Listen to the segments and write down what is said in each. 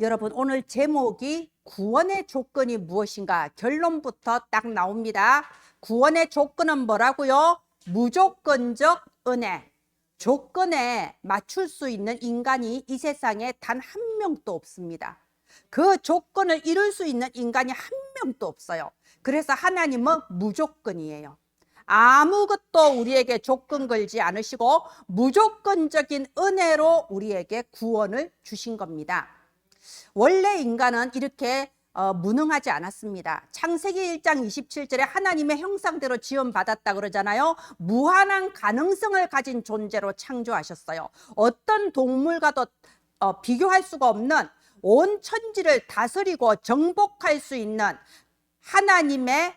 여러분, 오늘 제목이 구원의 조건이 무엇인가? 결론부터 딱 나옵니다. 구원의 조건은 뭐라고요? 무조건적 은혜. 조건에 맞출 수 있는 인간이 이 세상에 단 한 명도 없습니다. 그 조건을 이룰 수 있는 인간이 한 명도 없어요. 그래서 하나님은 무조건이에요. 아무것도 우리에게 조건 걸지 않으시고 무조건적인 은혜로 우리에게 구원을 주신 겁니다. 원래 인간은 이렇게 무능하지 않았습니다. 창세기 1장 27절에 하나님의 형상대로 지음받았다 그러잖아요. 무한한 가능성을 가진 존재로 창조하셨어요. 어떤 동물과도 비교할 수가 없는 온 천지를 다스리고 정복할 수 있는 하나님의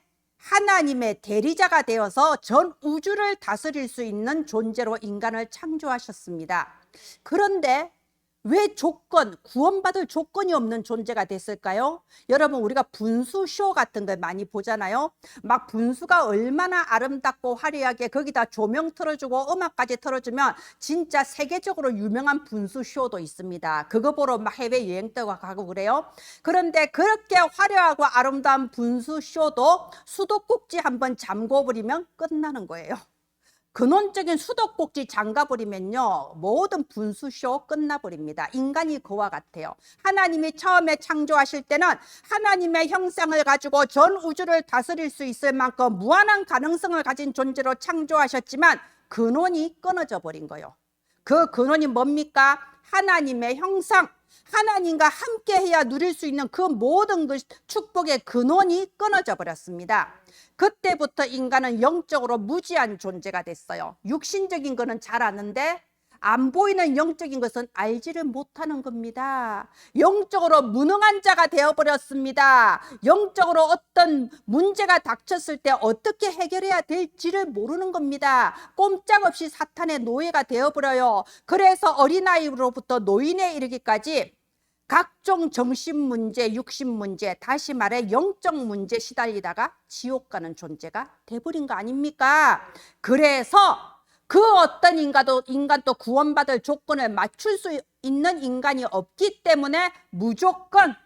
대리자가 되어서 전 우주를 다스릴 수 있는 존재로 인간을 창조하셨습니다. 그런데 왜 구원받을 조건이 없는 존재가 됐을까요? 여러분, 우리가 분수쇼 같은 걸 많이 보잖아요. 막 분수가 얼마나 아름답고 화려하게 거기다 조명 틀어주고 음악까지 틀어주면 진짜 세계적으로 유명한 분수쇼도 있습니다. 그거 보러 막 해외여행도 가고 그래요. 그런데 그렇게 화려하고 아름다운 분수쇼도 수도꼭지 한번 잠궈버리면 끝나는 거예요. 근원적인 수도꼭지 잠가버리면요, 모든 분수쇼 끝나버립니다. 인간이 그와 같아요. 하나님이 처음에 창조하실 때는 하나님의 형상을 가지고 전 우주를 다스릴 수 있을 만큼 무한한 가능성을 가진 존재로 창조하셨지만 근원이 끊어져 버린 거예요. 그 근원이 뭡니까? 하나님의 형상, 하나님과 함께 해야 누릴 수 있는 그 모든 그 축복의 근원이 끊어져 버렸습니다. 그때부터 인간은 영적으로 무지한 존재가 됐어요. 육신적인 거는 잘 아는데 안 보이는 영적인 것은 알지를 못하는 겁니다. 영적으로 무능한 자가 되어버렸습니다. 영적으로 어떤 문제가 닥쳤을 때 어떻게 해결해야 될지를 모르는 겁니다. 꼼짝없이 사탄의 노예가 되어버려요. 그래서 어린아이로부터 노인에 이르기까지 각종 정신 문제, 육신 문제, 다시 말해 영적 문제 시달리다가 지옥 가는 존재가 돼버린 거 아닙니까? 그래서 그 어떤 인간도 구원받을 조건을 맞출 수 있는 인간이 없기 때문에 무조건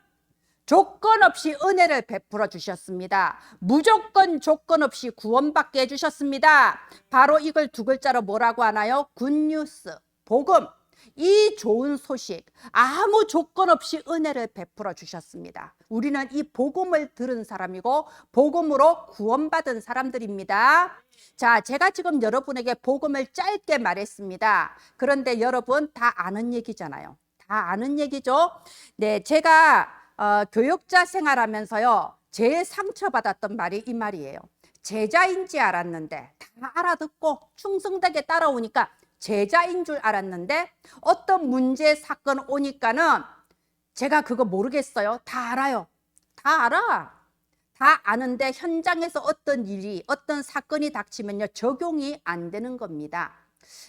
조건 없이 은혜를 베풀어 주셨습니다. 무조건 조건 없이 구원받게 해주셨습니다. 바로 이걸 두 글자로 뭐라고 하나요? 굿뉴스, 복음. 이 좋은 소식, 아무 조건 없이 은혜를 베풀어 주셨습니다. 우리는 이 복음을 들은 사람이고 복음으로 구원받은 사람들입니다. 자, 제가 지금 여러분에게 복음을 짧게 말했습니다. 그런데 여러분 다 아는 얘기잖아요. 다 아는 얘기죠. 네, 제가 교육자 생활하면서요, 제일 상처받았던 말이 이 말이에요. 제자인지 알았는데 다 알아듣고 충성되게 따라오니까 제자인 줄 알았는데 어떤 문제 사건 오니까는 제가 그거 모르겠어요. 다 알아요. 다 알아. 다 아는데 현장에서 어떤 일이, 어떤 사건이 닥치면요, 적용이 안 되는 겁니다.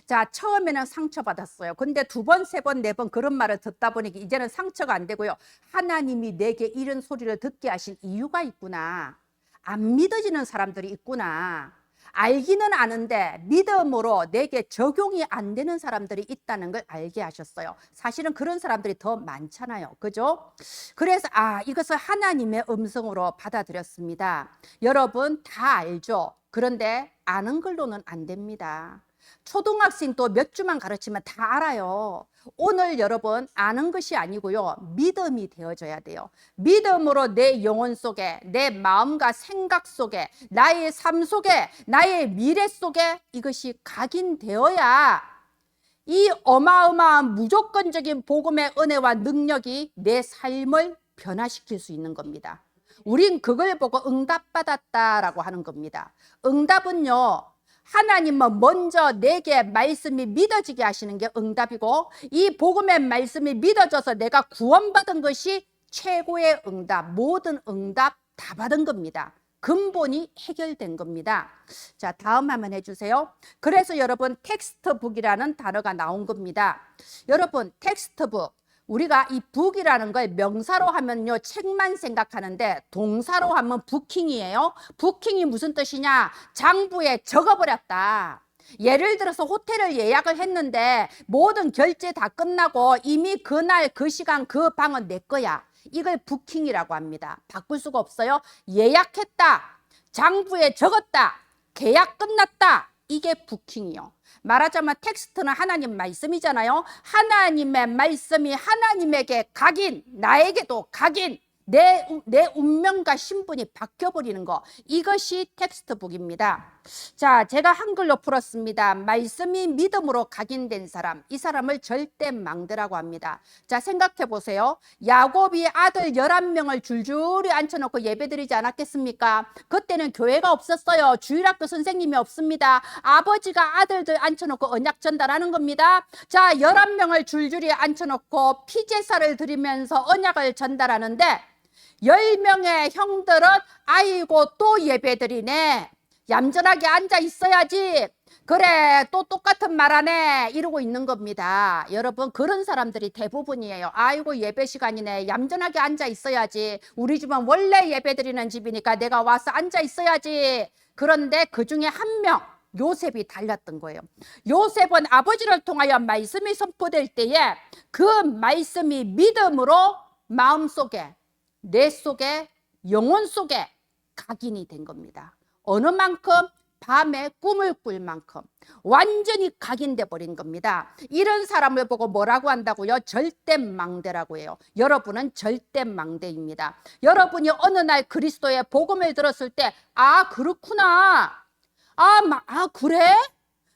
자, 처음에는 상처받았어요. 근데 두 번, 세 번, 네 번 그런 말을 듣다 보니 이제는 상처가 안 되고요. 하나님이 내게 이런 소리를 듣게 하신 이유가 있구나. 안 믿어지는 사람들이 있구나. 알기는 아는데 믿음으로 내게 적용이 안 되는 사람들이 있다는 걸 알게 하셨어요. 사실은 그런 사람들이 더 많잖아요. 그죠? 그래서 이것을 하나님의 음성으로 받아들였습니다. 여러분 다 알죠? 그런데 아는 걸로는 안 됩니다. 초등학생도 몇 주만 가르치면 다 알아요. 오늘 여러분 아는 것이 아니고요, 믿음이 되어져야 돼요. 믿음으로 내 영혼 속에, 내 마음과 생각 속에, 나의 삶 속에, 나의 미래 속에 이것이 각인되어야 이 어마어마한 무조건적인 복음의 은혜와 능력이 내 삶을 변화시킬 수 있는 겁니다. 우린 그걸 보고 응답받았다라고 하는 겁니다. 응답은요, 하나님은 먼저 내게 말씀이 믿어지게 하시는 게 응답이고, 이 복음의 말씀이 믿어져서 내가 구원받은 것이 최고의 응답, 모든 응답 다 받은 겁니다. 근본이 해결된 겁니다. 자, 다음 한번 해주세요. 그래서 여러분 텍스트북이라는 단어가 나온 겁니다. 여러분 텍스트북, 우리가 이 북이라는 걸 명사로 하면요, 책만 생각하는데 동사로 하면 부킹이에요. 부킹이 무슨 뜻이냐? 장부에 적어버렸다. 예를 들어서 호텔을 예약을 했는데 모든 결제 다 끝나고 이미 그날 그 시간 그 방은 내 거야. 이걸 부킹이라고 합니다. 바꿀 수가 없어요. 예약했다, 장부에 적었다, 계약 끝났다, 이게 부킹이요. 말하자면 텍스트는 하나님 말씀이잖아요. 하나님의 말씀이 하나님에게 각인, 나에게도 각인, 내 운명과 신분이 바뀌어버리는 거, 이것이 텍스트북입니다. 자, 제가 한글로 풀었습니다. 말씀이 믿음으로 각인된 사람, 이 사람을 절대망대라고 합니다. 자, 생각해 보세요. 야곱이 아들 11명을 줄줄이 앉혀놓고 예배드리지 않았겠습니까? 그때는 교회가 없었어요. 주일학교 선생님이 없습니다. 아버지가 아들들 앉혀놓고 언약 전달하는 겁니다. 자, 11명을 줄줄이 앉혀놓고 피제사를 드리면서 언약을 전달하는데 10명의 형들은 아이고 또 예배드리네, 얌전하게 앉아 있어야지, 그래 또 똑같은 말 하네, 이러고 있는 겁니다. 여러분, 그런 사람들이 대부분이에요. 아이고 예배 시간이네, 얌전하게 앉아 있어야지, 우리 집은 원래 예배드리는 집이니까 내가 와서 앉아 있어야지. 그런데 그 중에 한 명, 요셉이 달랐던 거예요. 요셉은 아버지를 통하여 말씀이 선포될 때에 그 말씀이 믿음으로 마음속에, 내 속에, 영혼 속에 각인이 된 겁니다. 어느 만큼? 밤에 꿈을 꿀 만큼 완전히 각인돼 버린 겁니다. 이런 사람을 보고 뭐라고 한다고요? 절대망대라고 해요. 여러분은 절대망대입니다. 여러분이 어느 날 그리스도의 복음을 들었을 때, 아 그렇구나, 그래?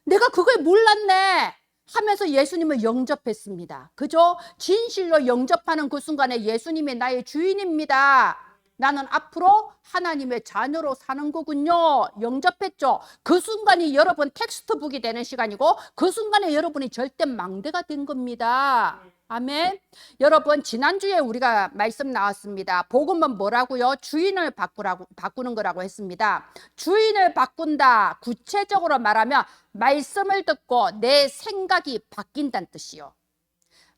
내가 그걸 몰랐네 하면서 예수님을 영접했습니다. 그죠? 진실로 영접하는 그 순간에 예수님이 나의 주인입니다, 나는 앞으로 하나님의 자녀로 사는 거군요, 영접했죠. 그 순간이 여러분 텍스트북이 되는 시간이고, 그 순간에 여러분이 절대망대가 된 겁니다. 아멘. 여러분, 지난주에 우리가 말씀 나왔습니다. 복음은 뭐라고요? 주인을 바꾸는 거라고 했습니다. 주인을 바꾼다, 구체적으로 말하면 말씀을 듣고 내 생각이 바뀐다는 뜻이요.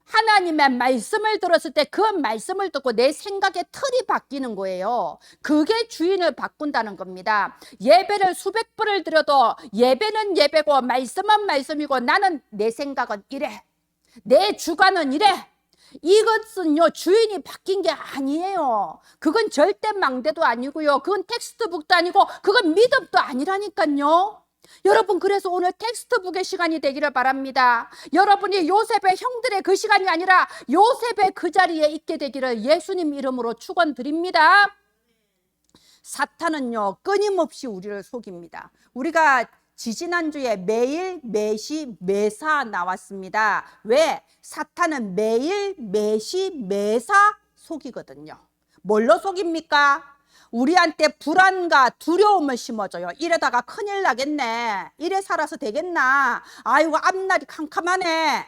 하나님의 말씀을 들었을 때 그 말씀을 듣고 내 생각의 틀이 바뀌는 거예요. 그게 주인을 바꾼다는 겁니다. 예배를 수백 번을 드려도 예배는 예배고 말씀은 말씀이고, 나는 내 생각은 이래, 내 주관은 이래, 이것은요 주인이 바뀐 게 아니에요. 그건 절대망대도 아니고요, 그건 텍스트북도 아니고, 그건 믿음도 아니라니까요. 여러분, 그래서 오늘 텍스트북의 시간이 되기를 바랍니다. 여러분이 요셉의 형들의 그 시간이 아니라 요셉의 그 자리에 있게 되기를 예수님 이름으로 축원드립니다. 사탄은요 끊임없이 우리를 속입니다. 우리가 지지난주에 매일, 매시, 매사 나왔습니다. 왜? 사탄은 매일, 매시, 매사 속이거든요. 뭘로 속입니까? 우리한테 불안과 두려움을 심어줘요. 이러다가 큰일 나겠네, 이래 살아서 되겠나, 아이고 앞날이 캄캄하네.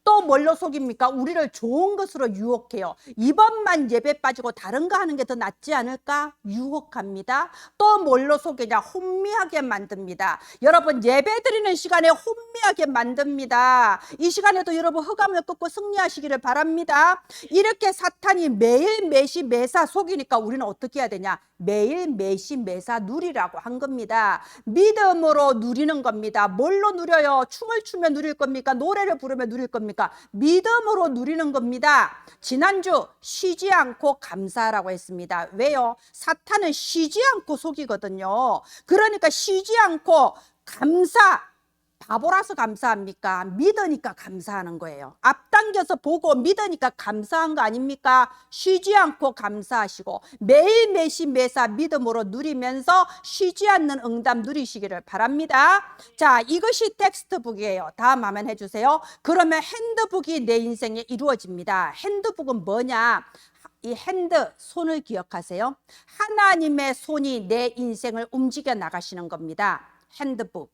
또 뭘로 속입니까? 우리를 좋은 것으로 유혹해요. 이번만 예배 빠지고 다른 거 하는 게 더 낫지 않을까? 유혹합니다. 또 뭘로 속이냐? 혼미하게 만듭니다. 여러분, 예배 드리는 시간에 혼미하게 만듭니다. 이 시간에도 여러분 흑암을 꺾고 승리하시기를 바랍니다. 이렇게 사탄이 매일 매시 매사 속이니까 우리는 어떻게 해야 되냐? 매일 매시 매사 누리라고 한 겁니다. 믿음으로 누리는 겁니다. 뭘로 누려요? 춤을 추며 누릴 겁니까? 노래를 부르며 누릴 겁니까? 믿음으로 누리는 겁니다. 지난주 쉬지 않고 감사하라고 했습니다. 왜요? 사탄은 쉬지 않고 속이거든요. 그러니까 쉬지 않고 감사, 바보라서 감사합니까? 믿으니까 감사하는 거예요. 앞당겨서 보고 믿으니까 감사한 거 아닙니까? 쉬지 않고 감사하시고 매일 매시 매사 믿음으로 누리면서 쉬지 않는 응답 누리시기를 바랍니다. 자, 이것이 텍스트북이에요. 다음 화면 해주세요. 그러면 핸드북이 내 인생에 이루어집니다. 핸드북은 뭐냐? 이 핸드, 손을 기억하세요. 하나님의 손이 내 인생을 움직여 나가시는 겁니다. 핸드북.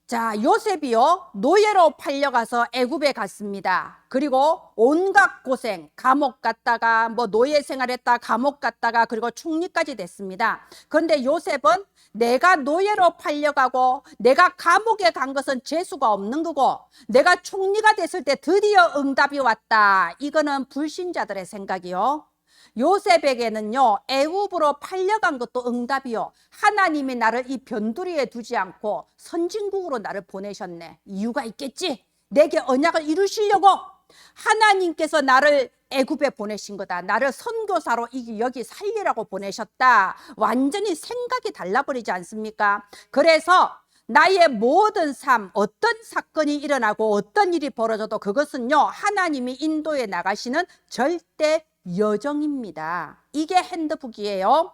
자, 요셉이요 노예로 팔려가서 애굽에 갔습니다. 그리고 온갖 고생, 감옥 갔다가 뭐 노예 생활했다 감옥 갔다가 그리고 총리까지 됐습니다. 그런데 요셉은 내가 노예로 팔려가고 내가 감옥에 간 것은 재수가 없는 거고 내가 총리가 됐을 때 드디어 응답이 왔다, 이거는 불신자들의 생각이요. 요셉에게는요, 애굽으로 팔려간 것도 응답이요. 하나님이 나를 이 변두리에 두지 않고 선진국으로 나를 보내셨네. 이유가 있겠지. 내게 언약을 이루시려고 하나님께서 나를 애굽에 보내신 거다. 나를 선교사로 여기 살리라고 보내셨다. 완전히 생각이 달라버리지 않습니까? 그래서 나의 모든 삶, 어떤 사건이 일어나고 어떤 일이 벌어져도 그것은요, 하나님이 인도해 나가시는 절대 여정입니다. 이게 핸드북이에요.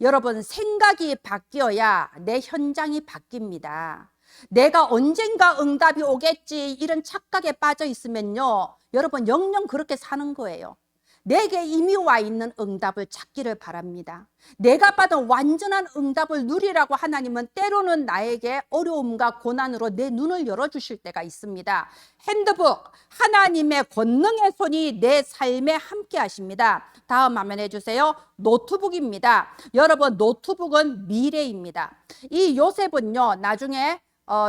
여러분, 생각이 바뀌어야 내 현장이 바뀝니다. 내가 언젠가 응답이 오겠지 이런 착각에 빠져 있으면요, 여러분 영영 그렇게 사는 거예요. 내게 이미 와 있는 응답을 찾기를 바랍니다. 내가 받은 완전한 응답을 누리라고 하나님은 때로는 나에게 어려움과 고난으로 내 눈을 열어주실 때가 있습니다. 핸드북, 하나님의 권능의 손이 내 삶에 함께 하십니다. 다음 화면 해주세요. 노트북입니다. 여러분, 노트북은 미래입니다. 이 요셉은요, 나중에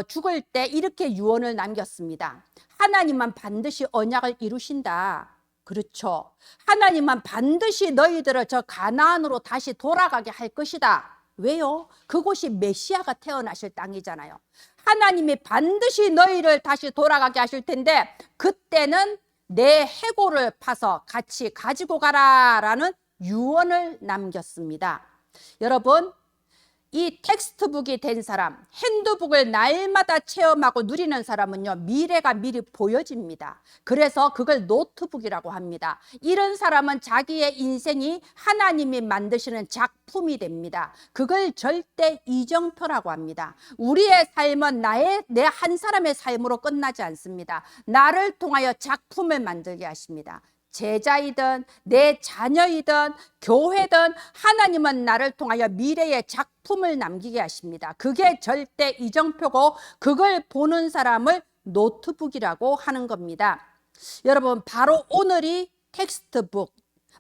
죽을 때 이렇게 유언을 남겼습니다. 하나님만 반드시 언약을 이루신다. 그렇죠. 하나님만 반드시 너희들을 저 가나안으로 다시 돌아가게 할 것이다. 왜요? 그곳이 메시아가 태어나실 땅이잖아요. 하나님이 반드시 너희를 다시 돌아가게 하실 텐데 그때는 내 해골을 파서 같이 가지고 가라라는 유언을 남겼습니다. 여러분, 이 텍스트북이 된 사람, 핸드북을 날마다 체험하고 누리는 사람은요, 미래가 미리 보여집니다. 그래서 그걸 노트북이라고 합니다. 이런 사람은 자기의 인생이 하나님이 만드시는 작품이 됩니다. 그걸 절대 이정표라고 합니다. 우리의 삶은 내 한 사람의 삶으로 끝나지 않습니다. 나를 통하여 작품을 만들게 하십니다. 제자이든 내 자녀이든 교회든 하나님은 나를 통하여 미래의 작품을 남기게 하십니다. 그게 절대 이정표고 그걸 보는 사람을 노트북이라고 하는 겁니다. 여러분, 바로 오늘이 텍스트북,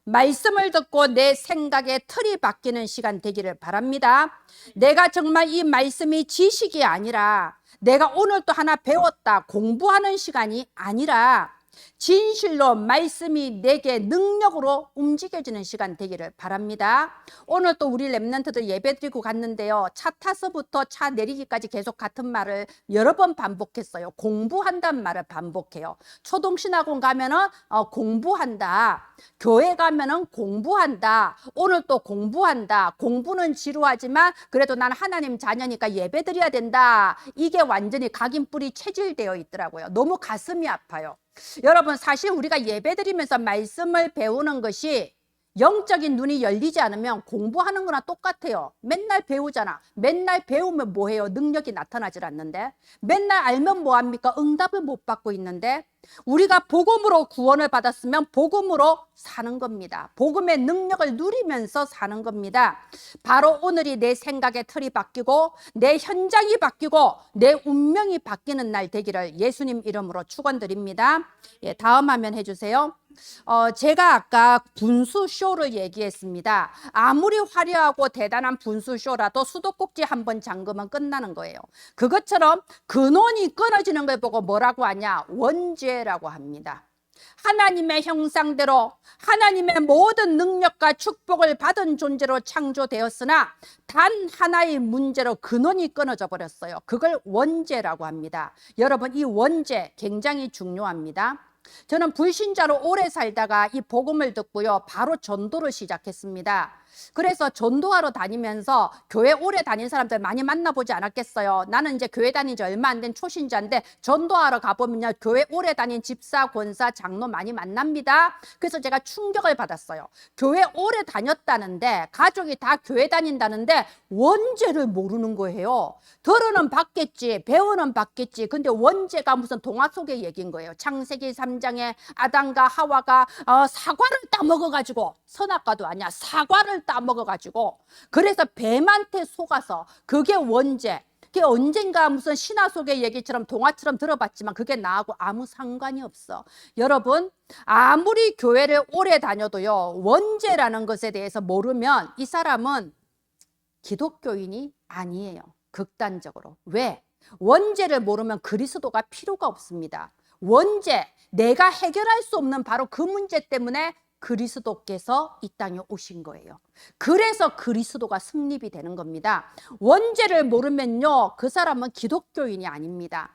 말씀을 듣고 내 생각의 틀이 바뀌는 시간 되기를 바랍니다. 내가 정말 이 말씀이 지식이 아니라 내가 오늘 또 하나 배웠다, 공부하는 시간이 아니라 진실로 말씀이 내게 능력으로 움직여지는 시간 되기를 바랍니다. 오늘 또 우리 랩런트들 예배 드리고 갔는데요, 차 타서부터 차 내리기까지 계속 같은 말을 여러 번 반복했어요. 공부한다는 말을 반복해요. 초동신학원 가면은 공부한다, 교회 가면은 공부한다, 오늘 또 공부한다. 공부는 지루하지만 그래도 난 하나님 자녀니까 예배 드려야 된다. 이게 완전히 각인뿔이 체질되어 있더라고요. 너무 가슴이 아파요. 여러분, 사실 우리가 예배드리면서 말씀을 배우는 것이 영적인 눈이 열리지 않으면 공부하는 거나 똑같아요. 맨날 배우잖아. 맨날 배우면 뭐해요? 능력이 나타나질 않는데. 맨날 알면 뭐합니까? 응답을 못 받고 있는데. 우리가 복음으로 구원을 받았으면 복음으로 사는 겁니다. 복음의 능력을 누리면서 사는 겁니다. 바로 오늘이 내 생각의 틀이 바뀌고 내 현장이 바뀌고 내 운명이 바뀌는 날 되기를 예수님 이름으로 축원드립니다. 예, 다음 화면 해주세요. 제가 아까 분수쇼를 얘기했습니다. 아무리 화려하고 대단한 분수쇼라도 수도꼭지 한번 잠그면 끝나는 거예요. 그것처럼 근원이 끊어지는 걸 보고 뭐라고 하냐? 원죄라고 합니다. 하나님의 형상대로 하나님의 모든 능력과 축복을 받은 존재로 창조되었으나 단 하나의 문제로 근원이 끊어져 버렸어요. 그걸 원죄라고 합니다. 여러분, 이 원죄 굉장히 중요합니다. 저는 불신자로 오래 살다가 이 복음을 듣고요, 바로 전도를 시작했습니다. 그래서 전도하러 다니면서 교회 오래 다닌 사람들 많이 만나보지 않았겠어요. 나는 이제 교회 다닌 지 얼마 안 된 초신자인데 전도하러 가보면요, 교회 오래 다닌 집사, 권사, 장로 많이 만납니다. 그래서 제가 충격을 받았어요. 교회 오래 다녔다는데, 가족이 다 교회 다닌다는데 원죄를 모르는 거예요. 들어는 받겠지, 배우는 받겠지. 근데 원죄가 무슨 동화 속의 얘기인 거예요. 창세기 3장에 아담과 하와가 사과를 따먹어가지고, 선악과도 아니야, 사과를 따먹어가지고, 그래서 뱀한테 속아서, 그게 원죄. 그게 언젠가 무슨 신화 속의 얘기처럼 동화처럼 들어봤지만 그게 나하고 아무 상관이 없어. 여러분, 아무리 교회를 오래 다녀도요, 원죄라는 것에 대해서 모르면 이 사람은 기독교인이 아니에요. 극단적으로. 왜? 원죄를 모르면 그리스도가 필요가 없습니다. 원죄, 내가 해결할 수 없는 바로 그 문제 때문에 그리스도께서 이 땅에 오신 거예요. 그래서 그리스도가 승립이 되는 겁니다. 원죄를 모르면요, 그 사람은 기독교인이 아닙니다.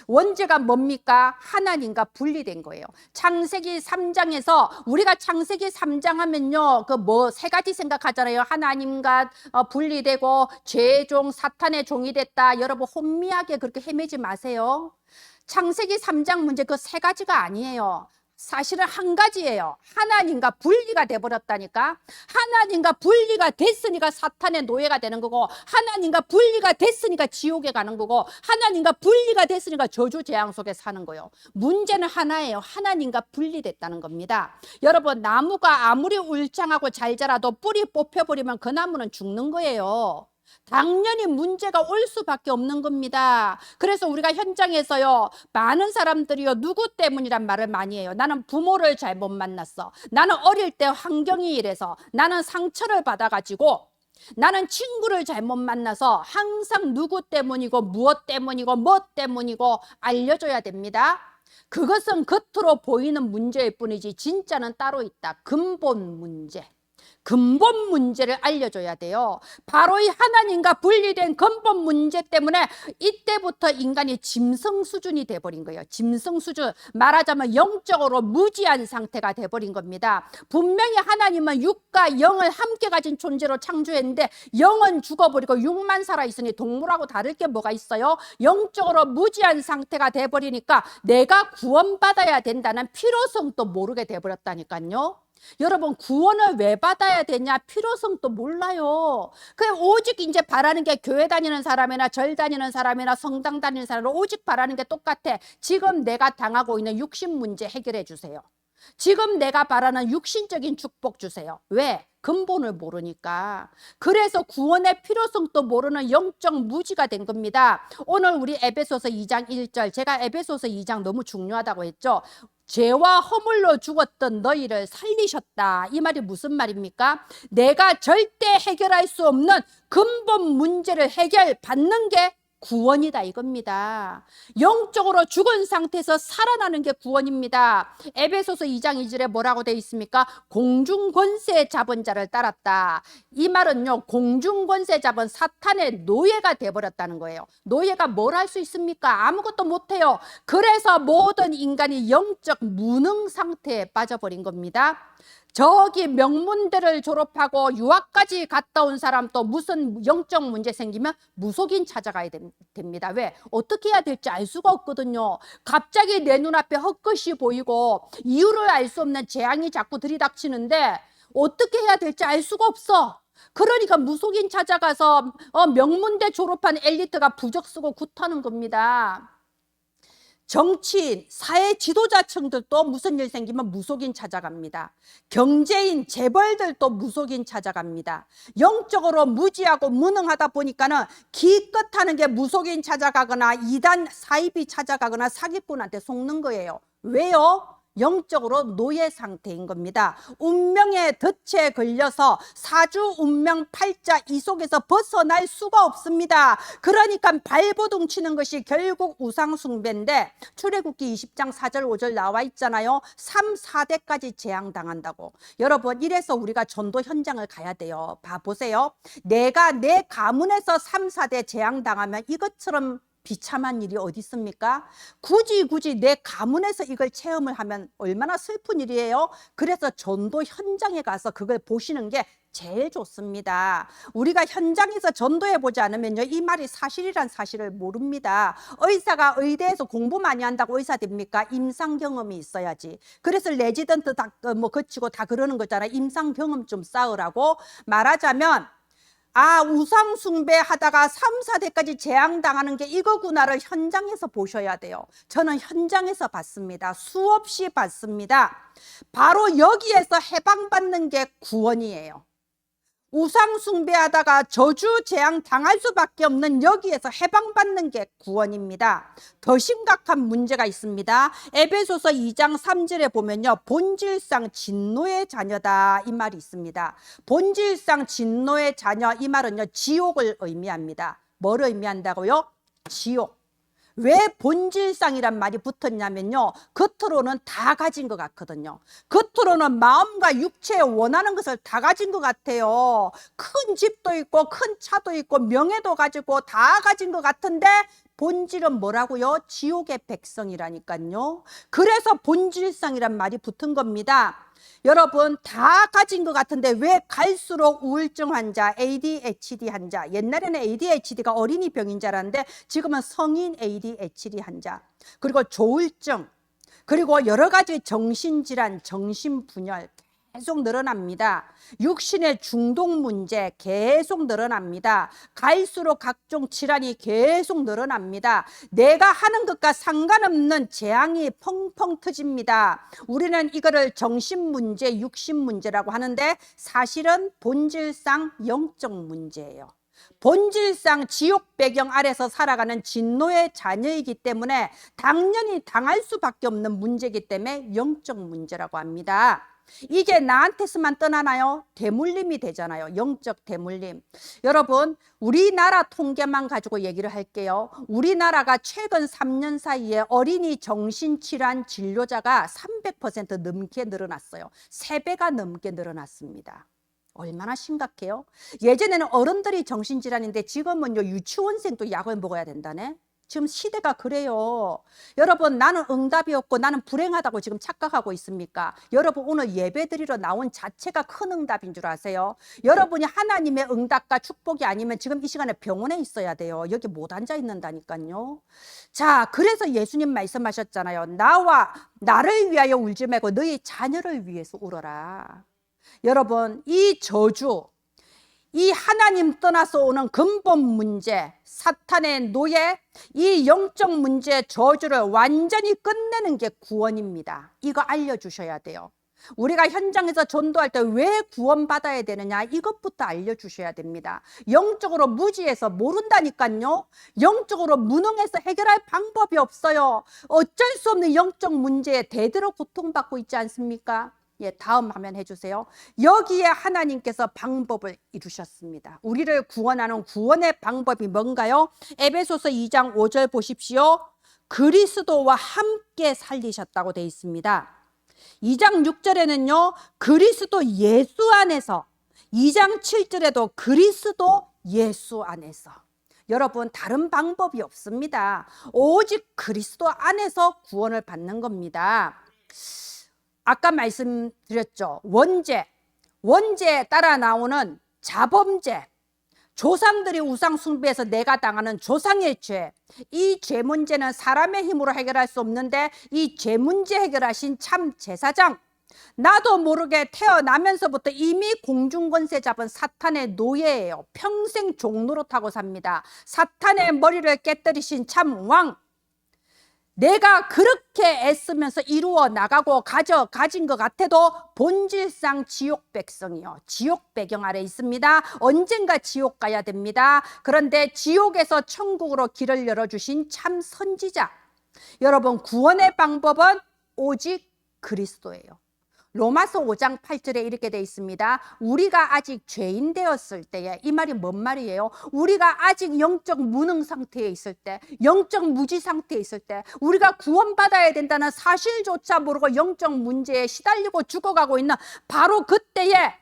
원죄가 뭡니까? 하나님과 분리된 거예요. 창세기 3장에서 우리가 창세기 3장 하면요, 그 뭐 세 가지 생각하잖아요. 하나님과 분리되고 죄종 사탄의 종이 됐다. 여러분 혼미하게 그렇게 헤매지 마세요. 창세기 3장 문제 그 세 가지가 아니에요. 사실은 한 가지예요. 하나님과 분리가 돼버렸다니까. 하나님과 분리가 됐으니까 사탄의 노예가 되는 거고, 하나님과 분리가 됐으니까 지옥에 가는 거고, 하나님과 분리가 됐으니까 저주 재앙 속에 사는 거예요. 문제는 하나예요. 하나님과 분리됐다는 겁니다. 여러분, 나무가 아무리 울창하고 잘 자라도 뿌리 뽑혀버리면 그 나무는 죽는 거예요. 당연히 문제가 올 수밖에 없는 겁니다. 그래서 우리가 현장에서요, 많은 사람들이요, 누구 때문이란 말을 많이 해요. 나는 부모를 잘못 만났어. 나는 어릴 때 환경이 이래서. 나는 상처를 받아가지고. 나는 친구를 잘못 만나서. 항상 누구 때문이고 무엇 때문이고 뭐 때문이고 알려줘야 됩니다. 그것은 겉으로 보이는 문제일 뿐이지 진짜는 따로 있다. 근본 문제. 근본 문제를 알려줘야 돼요. 바로 이 하나님과 분리된 근본 문제 때문에 이때부터 인간이 짐승 수준이 돼버린 거예요. 짐승 수준, 말하자면 영적으로 무지한 상태가 돼버린 겁니다. 분명히 하나님은 육과 영을 함께 가진 존재로 창조했는데 영은 죽어버리고 육만 살아있으니 동물하고 다를 게 뭐가 있어요? 영적으로 무지한 상태가 돼버리니까 내가 구원받아야 된다는 필요성도 모르게 돼버렸다니까요. 여러분, 구원을 왜 받아야 되냐? 필요성도 몰라요. 그냥 오직 이제 바라는 게 교회 다니는 사람이나 절 다니는 사람이나 성당 다니는 사람은 오직 바라는 게 똑같아. 지금 내가 당하고 있는 육신 문제 해결해 주세요. 지금 내가 바라는 육신적인 축복 주세요. 왜? 근본을 모르니까. 그래서 구원의 필요성도 모르는 영적 무지가 된 겁니다. 오늘 우리 에베소서 2장 1절, 제가 에베소서 2장 너무 중요하다고 했죠. 죄와 허물로 죽었던 너희를 살리셨다. 이 말이 무슨 말입니까? 내가 절대 해결할 수 없는 근본 문제를 해결받는 게 구원이다 이겁니다. 영적으로 죽은 상태에서 살아나는 게 구원입니다. 에베소서 2장 2절에 뭐라고 되어 있습니까? 공중권세 잡은 자를 따랐다. 이 말은요, 공중권세 잡은 사탄의 노예가 돼버렸다는 거예요. 노예가 뭘 할 수 있습니까? 아무것도 못해요. 그래서 모든 인간이 영적 무능 상태에 빠져버린 겁니다. 저기 명문대를 졸업하고 유학까지 갔다 온 사람도 무슨 영적 문제 생기면 무속인 찾아가야 됩니다. 왜? 어떻게 해야 될지 알 수가 없거든요. 갑자기 내 눈앞에 헛것이 보이고 이유를 알 수 없는 재앙이 자꾸 들이닥치는데 어떻게 해야 될지 알 수가 없어. 그러니까 무속인 찾아가서 명문대 졸업한 엘리트가 부적 쓰고 굿하는 겁니다. 정치인, 사회 지도자층들도 무슨 일 생기면 무속인 찾아갑니다. 경제인, 재벌들도 무속인 찾아갑니다. 영적으로 무지하고 무능하다 보니까는 기껏 하는 게 무속인 찾아가거나 이단 사이비 찾아가거나 사기꾼한테 속는 거예요. 왜요? 영적으로 노예 상태인 겁니다. 운명의 덫에 걸려서 사주 운명 팔자 이 속에서 벗어날 수가 없습니다. 그러니까 발버둥 치는 것이 결국 우상숭배인데 출애굽기 20장 4절 5절 나와 있잖아요. 3, 4대까지 재앙당한다고. 여러분, 이래서 우리가 전도 현장을 가야 돼요. 봐보세요. 내가 내 가문에서 3, 4대 재앙당하면 이것처럼 비참한 일이 어디 있습니까? 굳이 내 가문에서 이걸 체험을 하면 얼마나 슬픈 일이에요. 그래서 전도 현장에 가서 그걸 보시는 게 제일 좋습니다. 우리가 현장에서 전도해 보지 않으면요, 이 말이 사실이란 사실을 모릅니다. 의사가 의대에서 공부 많이 한다고 의사 됩니까? 임상 경험이 있어야지. 그래서 레지던트 다 거치고 다 그러는 거잖아요. 임상 경험 좀 쌓으라고. 말하자면 우상 숭배하다가 3, 4대까지 재앙당하는 게 이거구나를 현장에서 보셔야 돼요. 저는 현장에서 봤습니다. 수없이 봤습니다. 바로 여기에서 해방받는 게 구원이에요. 우상 숭배하다가 저주 재앙 당할 수밖에 없는 여기에서 해방받는 게 구원입니다. 더 심각한 문제가 있습니다. 에베소서 2장 3절에 보면요, 본질상 진노의 자녀다 이 말이 있습니다. 본질상 진노의 자녀 이 말은요, 지옥을 의미합니다. 뭘 의미한다고요? 지옥. 왜 본질상이란 말이 붙었냐면요, 겉으로는 다 가진 것 같거든요. 겉으로는 마음과 육체에 원하는 것을 다 가진 것 같아요. 큰 집도 있고 큰 차도 있고 명예도 가지고 다 가진 것 같은데 본질은 뭐라고요? 지옥의 백성이라니까요. 그래서 본질상이란 말이 붙은 겁니다. 여러분, 다 가진 것 같은데 왜 갈수록 우울증 환자, ADHD 환자, 옛날에는 ADHD가 어린이 병인 줄 알았는데 지금은 성인 ADHD 환자, 그리고 조울증, 그리고 여러 가지 정신질환, 정신분열 계속 늘어납니다. 육신의 중독 문제 계속 늘어납니다. 갈수록 각종 질환이 계속 늘어납니다. 내가 하는 것과 상관없는 재앙이 펑펑 터집니다. 우리는 이거를 정신 문제, 육신 문제라고 하는데 사실은 본질상 영적 문제예요. 본질상 지옥 배경 아래서 살아가는 진노의 자녀이기 때문에 당연히 당할 수밖에 없는 문제이기 때문에 영적 문제라고 합니다. 이게 나한테서만 떠나나요? 대물림이 되잖아요. 영적 대물림. 여러분, 우리나라 통계만 가지고 얘기를 할게요. 우리나라가 최근 3년 사이에 어린이 정신질환 진료자가 300% 넘게 늘어났어요. 3배가 넘게 늘어났습니다. 얼마나 심각해요? 예전에는 어른들이 정신질환인데 지금은요, 유치원생도 약을 먹어야 된다네. 지금 시대가 그래요. 여러분, 나는 응답이 없고 나는 불행하다고 지금 착각하고 있습니까? 여러분, 오늘 예배 드리러 나온 자체가 큰 응답인 줄 아세요? 여러분이 하나님의 응답과 축복이 아니면 지금 이 시간에 병원에 있어야 돼요. 여기 못 앉아 있는다니까요. 자, 그래서 예수님 말씀하셨잖아요. 나와 나를 위하여 울지 말고 너희 자녀를 위해서 울어라. 여러분, 이 저주, 이 하나님 떠나서 오는 근본 문제, 사탄의 노예, 이 영적 문제 저주를 완전히 끝내는 게 구원입니다. 이거 알려주셔야 돼요. 우리가 현장에서 전도할 때 왜 구원받아야 되느냐, 이것부터 알려주셔야 됩니다. 영적으로 무지해서 모른다니까요. 영적으로 무능해서 해결할 방법이 없어요. 어쩔 수 없는 영적 문제에 대대로 고통받고 있지 않습니까? 예, 다음 화면 해주세요. 여기에 하나님께서 방법을 이루셨습니다. 우리를 구원하는 구원의 방법이 뭔가요? 에베소서 2장 5절 보십시오. 그리스도와 함께 살리셨다고 되어 있습니다. 2장 6절에는요, 그리스도 예수 안에서, 2장 7절에도 그리스도 예수 안에서. 여러분, 다른 방법이 없습니다. 오직 그리스도 안에서 구원을 받는 겁니다. 아까 말씀드렸죠. 원죄에 따라 나오는 자범죄, 조상들이 우상 숭배해서 내가 당하는 조상의 죄, 이 죄 문제는 사람의 힘으로 해결할 수 없는데 이 죄 문제 해결하신 참 제사장, 나도 모르게 태어나면서부터 이미 공중권세 잡은 사탄의 노예예요. 평생 종로로 타고 삽니다. 사탄의 머리를 깨뜨리신 참 왕, 내가 그렇게 애쓰면서 이루어 나가고 가진 것 같아도 본질상 지옥 백성이요, 지옥 배경 아래 있습니다. 언젠가 지옥 가야 됩니다. 그런데 지옥에서 천국으로 길을 열어주신 참 선지자, 여러분, 구원의 방법은 오직 그리스도예요. 로마서 5장 8절에 이렇게 되어 있습니다. 우리가 아직 죄인 되었을 때에, 이 말이 뭔 말이에요? 우리가 아직 영적 무능 상태에 있을 때, 영적 무지 상태에 있을 때, 우리가 구원받아야 된다는 사실조차 모르고 영적 문제에 시달리고 죽어가고 있는 바로 그때에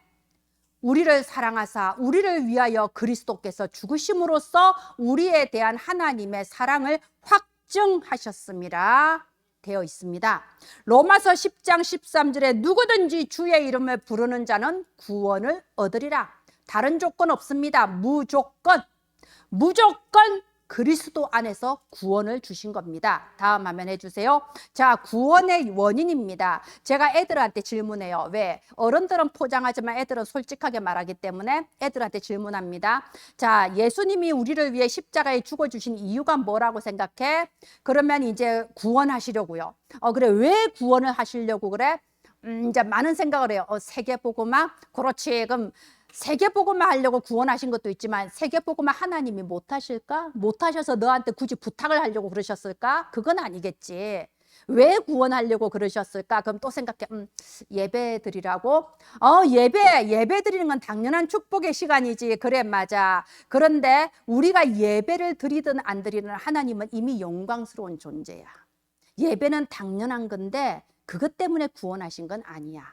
우리를 사랑하사 우리를 위하여 그리스도께서 죽으심으로써 우리에 대한 하나님의 사랑을 확증하셨습니다. 되어 있습니다. 로마서 10장 13절에 누구든지 주의 이름을 부르는 자는 구원을 얻으리라. 다른 조건 없습니다. 무조건 그리스도 안에서 구원을 주신 겁니다. 다음 화면 해주세요. 자, 구원의 원인입니다. 제가 애들한테 질문해요. 왜? 어른들은 포장하지만 애들은 솔직하게 말하기 때문에 애들한테 질문합니다. 자, 예수님이 우리를 위해 십자가에 죽어주신 이유가 뭐라고 생각해? 그러면 이제 구원하시려고요. 그래, 왜 구원을 하시려고 그래? 이제 많은 생각을 해요. 세계복음화? 그렇지. 그럼 세계복음화 하려고 구원하신 것도 있지만 세계복음화 하나님이 못하실까? 못하셔서 너한테 굳이 부탁을 하려고 그러셨을까? 그건 아니겠지. 왜 구원하려고 그러셨을까? 그럼 또 생각해. 예배 드리라고? 예배 드리는 건 당연한 축복의 시간이지. 그래, 맞아. 그런데 우리가 예배를 드리든 안 드리든 하나님은 이미 영광스러운 존재야. 예배는 당연한 건데 그것 때문에 구원하신 건 아니야.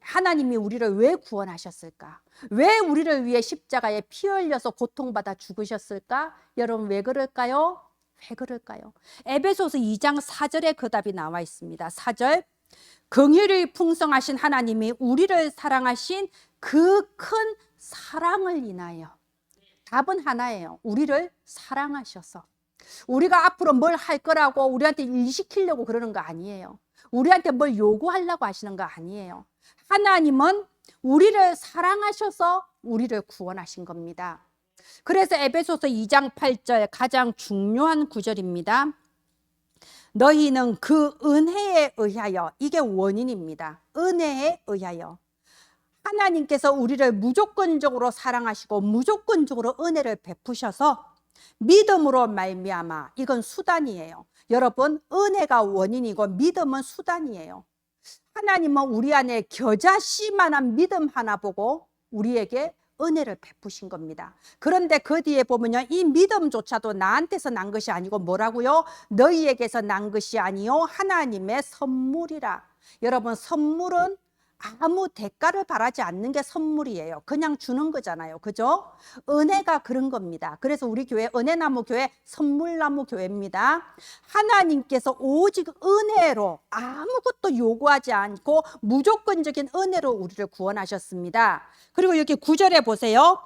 하나님이 우리를 왜 구원하셨을까? 왜 우리를 위해 십자가에 피 흘려서 고통받아 죽으셨을까? 여러분, 왜 그럴까요? 왜 그럴까요? 에베소서 2장 4절에 그 답이 나와 있습니다. 4절, 긍휼이 풍성하신 하나님이 우리를 사랑하신 그 큰 사랑을 인하여. 답은 하나예요. 우리를 사랑하셔서. 우리가 앞으로 뭘 할 거라고 우리한테 일 시키려고 그러는 거 아니에요. 우리한테 뭘 요구하려고 하시는 거 아니에요. 하나님은 우리를 사랑하셔서 우리를 구원하신 겁니다. 그래서 에베소서 2장 8절 가장 중요한 구절입니다. 너희는 그 은혜에 의하여, 이게 원인입니다. 은혜에 의하여. 하나님께서 우리를 무조건적으로 사랑하시고 무조건적으로 은혜를 베푸셔서 믿음으로 말미암아, 이건 수단이에요. 여러분, 은혜가 원인이고 믿음은 수단이에요. 하나님은 우리 안에 겨자씨만한 믿음 하나 보고 우리에게 은혜를 베푸신 겁니다. 그런데 그 뒤에 보면요, 이 믿음조차도 나한테서 난 것이 아니고 뭐라고요? 너희에게서 난 것이 아니요 하나님의 선물이라. 여러분, 선물은 아무 대가를 바라지 않는 게 선물이에요. 그냥 주는 거잖아요. 그죠? 은혜가 그런 겁니다. 그래서 우리 교회 은혜나무 교회 선물나무 교회입니다. 하나님께서 오직 은혜로 아무것도 요구하지 않고 무조건적인 은혜로 우리를 구원하셨습니다. 그리고 여기 9절에 보세요.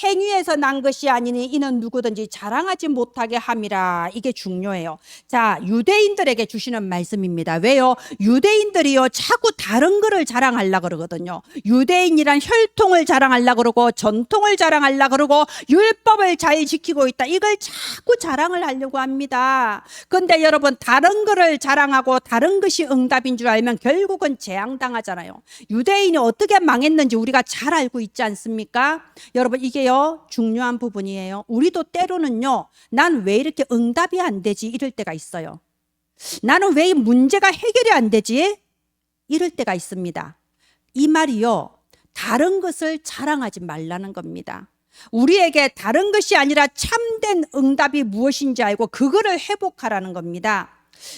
행위에서 난 것이 아니니 이는 누구든지 자랑하지 못하게 함이라. 이게 중요해요. 자, 유대인들에게 주시는 말씀입니다. 왜요? 유대인들이요 자꾸 다른 거를 자랑하려고 그러거든요. 유대인이란 혈통을 자랑하려고 그러고 전통을 자랑하려고 그러고 율법을 잘 지키고 있다, 이걸 자꾸 자랑을 하려고 합니다. 근데 여러분, 다른 거를 자랑하고 다른 것이 응답인 줄 알면 결국은 재앙당하잖아요. 유대인이 어떻게 망했는지 우리가 잘 알고 있지 않습니까? 여러분, 이게요 중요한 부분이에요. 우리도 때로는요, 난 왜 이렇게 응답이 안 되지 이럴 때가 있어요. 나는 왜 이 문제가 해결이 안 되지 이럴 때가 있습니다. 이 말이요, 다른 것을 자랑하지 말라는 겁니다. 우리에게 다른 것이 아니라 참된 응답이 무엇인지 알고 그거를 회복하라는 겁니다.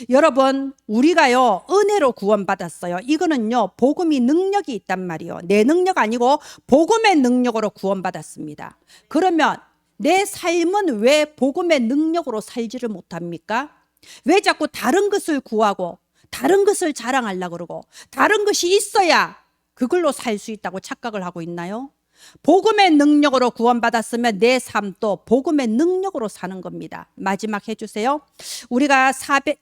여러분, 우리가요 은혜로 구원받았어요. 이거는요 복음이 능력이 있단 말이에요. 내 능력 아니고 복음의 능력으로 구원받았습니다. 그러면 내 삶은 왜 복음의 능력으로 살지를 못합니까? 왜 자꾸 다른 것을 구하고 다른 것을 자랑하려고 그러고 다른 것이 있어야 그걸로 살 수 있다고 착각을 하고 있나요? 복음의 능력으로 구원받았으면 내 삶도 복음의 능력으로 사는 겁니다. 마지막 해주세요. 우리가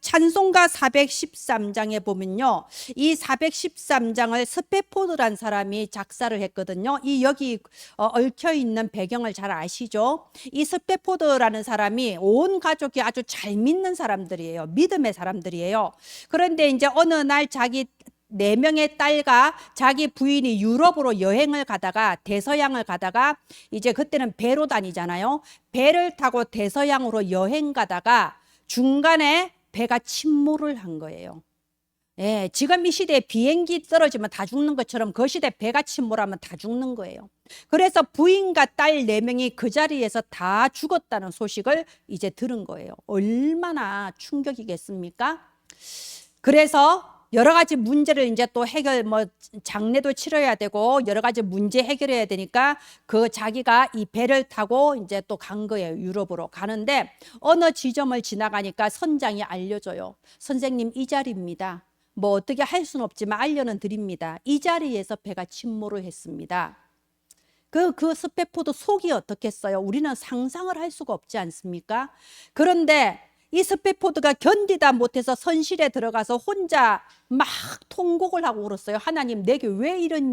찬송가 413장에 보면요, 이 413장을 스페포드란 사람이 작사를 했거든요. 이 여기 얽혀있는 배경을 잘 아시죠? 이 스페포드라는 사람이 온 가족이 아주 잘 믿는 사람들이에요. 믿음의 사람들이에요. 그런데 이제 어느 날 자기 4명의 딸과 자기 부인이 유럽으로 여행을 가다가 대서양을 가다가 이제 그때는 배로 다니잖아요. 배를 타고 대서양으로 여행 가다가 중간에 배가 침몰을 한 거예요. 예, 지금 이 시대에 비행기 떨어지면 다 죽는 것처럼 그 시대 배가 침몰하면 다 죽는 거예요. 그래서 부인과 딸 4명이 그 자리에서 다 죽었다는 소식을 이제 들은 거예요. 얼마나 충격이겠습니까? 그래서 여러 가지 문제를 이제 또 장례도 치러야 되고 여러 가지 문제 해결해야 되니까 그 자기가 이 배를 타고 이제 또 간 거예요. 유럽으로 가는데 어느 지점을 지나가니까 선장이 알려줘요. 선생님, 이 자리입니다. 뭐 어떻게 할 수는 없지만 알려는 드립니다. 이 자리에서 배가 침몰을 했습니다. 그 스페포드 속이 어떻겠어요? 우리는 상상을 할 수가 없지 않습니까? 그런데 이 스페포드가 견디다 못해서 선실에 들어가서 혼자 막 통곡을 하고 울었어요. 하나님, 내게 왜 이런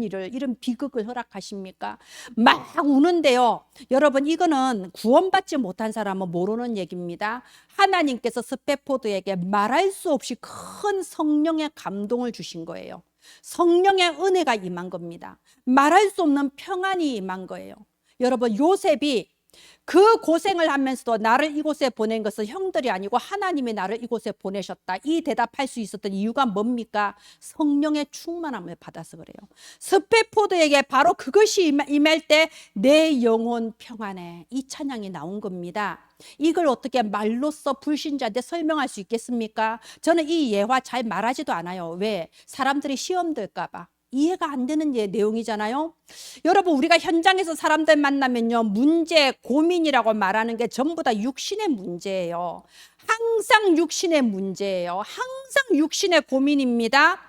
비극을 허락하십니까? 막 우는데요. 여러분, 이거는 구원받지 못한 사람은 모르는 얘기입니다. 하나님께서 스페포드에게 말할 수 없이 큰 성령의 감동을 주신 거예요. 성령의 은혜가 임한 겁니다. 말할 수 없는 평안이 임한 거예요. 여러분, 요셉이 그 고생을 하면서도 나를 이곳에 보낸 것은 형들이 아니고 하나님이 나를 이곳에 보내셨다. 이 대답할 수 있었던 이유가 뭡니까? 성령의 충만함을 받아서 그래요. 스페포드에게 바로 그것이 임할 때 내 영혼 평안해, 이 찬양이 나온 겁니다. 이걸 어떻게 말로써 불신자한테 설명할 수 있겠습니까? 저는 이 예화 잘 말하지도 않아요. 왜? 사람들이 시험 들까 봐. 이해가 안 되는 내용이잖아요. 여러분, 우리가 현장에서 사람들 만나면요, 문제, 고민이라고 말하는 게 전부 다 육신의 문제예요. 항상 육신의 문제예요. 항상 육신의 고민입니다.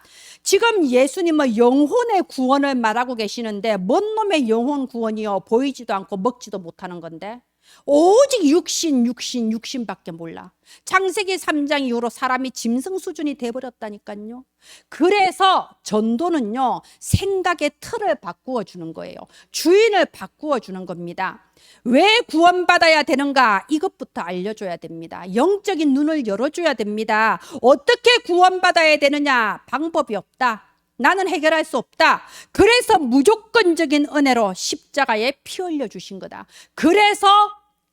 지금 예수님은 영혼의 구원을 말하고 계시는데 뭔 놈의 영혼 구원이요? 보이지도 않고 먹지도 못하는 건데 오직 육신밖에 몰라. 창세기 3장 이후로 사람이 짐승 수준이 돼버렸다니까요. 그래서 전도는요, 생각의 틀을 바꾸어 주는 거예요. 주인을 바꾸어 주는 겁니다. 왜 구원받아야 되는가? 이것부터 알려줘야 됩니다. 영적인 눈을 열어줘야 됩니다. 어떻게 구원받아야 되느냐? 방법이 없다. 나는 해결할 수 없다. 그래서 무조건적인 은혜로 십자가에 피 흘려 주신 거다. 그래서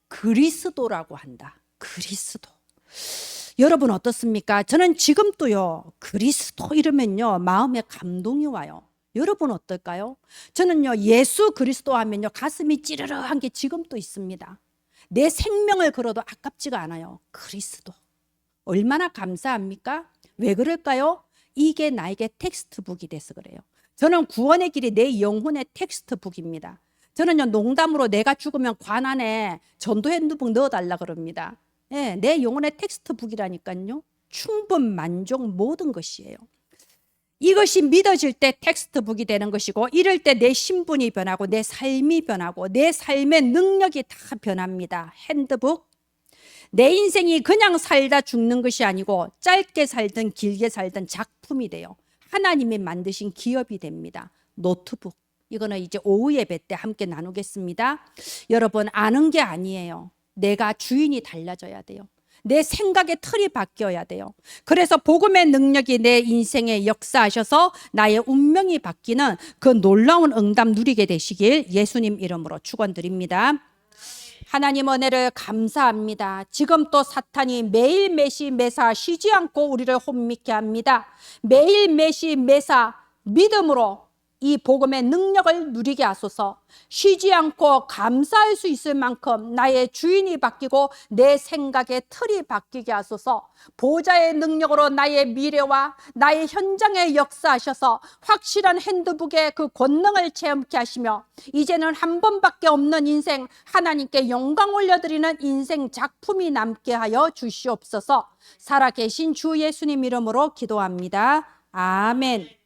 그리스도라고 한다. 그리스도. 여러분 어떻습니까? 저는 지금도요, 그리스도 이러면요, 마음에 감동이 와요. 여러분 어떨까요? 저는요, 예수 그리스도 하면요, 가슴이 찌르르한 게 지금도 있습니다. 내 생명을 걸어도 아깝지가 않아요. 그리스도. 얼마나 감사합니까? 왜 그럴까요? 이게 나에게 텍스트북이 돼서 그래요. 저는 구원의 길이 내 영혼의 텍스트북입니다. 저는요, 농담으로 내가 죽으면 관 안에 전도 핸드북 넣어달라 그럽니다. 예, 내 영혼의 텍스트북이라니까요. 충분, 만족, 모든 것이에요. 이것이 믿어질 때 텍스트북이 되는 것이고, 이럴 때 내 신분이 변하고 내 삶이 변하고 내 삶의 능력이 다 변합니다. 핸드북. 내 인생이 그냥 살다 죽는 것이 아니고 짧게 살든 길게 살든 작품이 돼요. 하나님이 만드신 기업이 됩니다. 노트북. 이거는 이제 오후 예배 때 함께 나누겠습니다. 여러분, 아는 게 아니에요. 내가 주인이 달라져야 돼요. 내 생각의 틀이 바뀌어야 돼요. 그래서 복음의 능력이 내 인생에 역사하셔서 나의 운명이 바뀌는 그 놀라운 응답 누리게 되시길 예수님 이름으로 축원드립니다. 하나님 은혜를 감사합니다. 지금 또 사탄이 매일 매시 매사 쉬지 않고 우리를 혼미케 합니다. 매일 매시 매사 믿음으로 이 복음의 능력을 누리게 하소서. 쉬지 않고 감사할 수 있을 만큼 나의 주인이 바뀌고 내 생각의 틀이 바뀌게 하소서. 보좌의 능력으로 나의 미래와 나의 현장에 역사하셔서 확실한 핸드북의 그 권능을 체험케 하시며 이제는 한 번밖에 없는 인생, 하나님께 영광 올려드리는 인생 작품이 남게 하여 주시옵소서. 살아계신 주 예수님 이름으로 기도합니다. 아멘.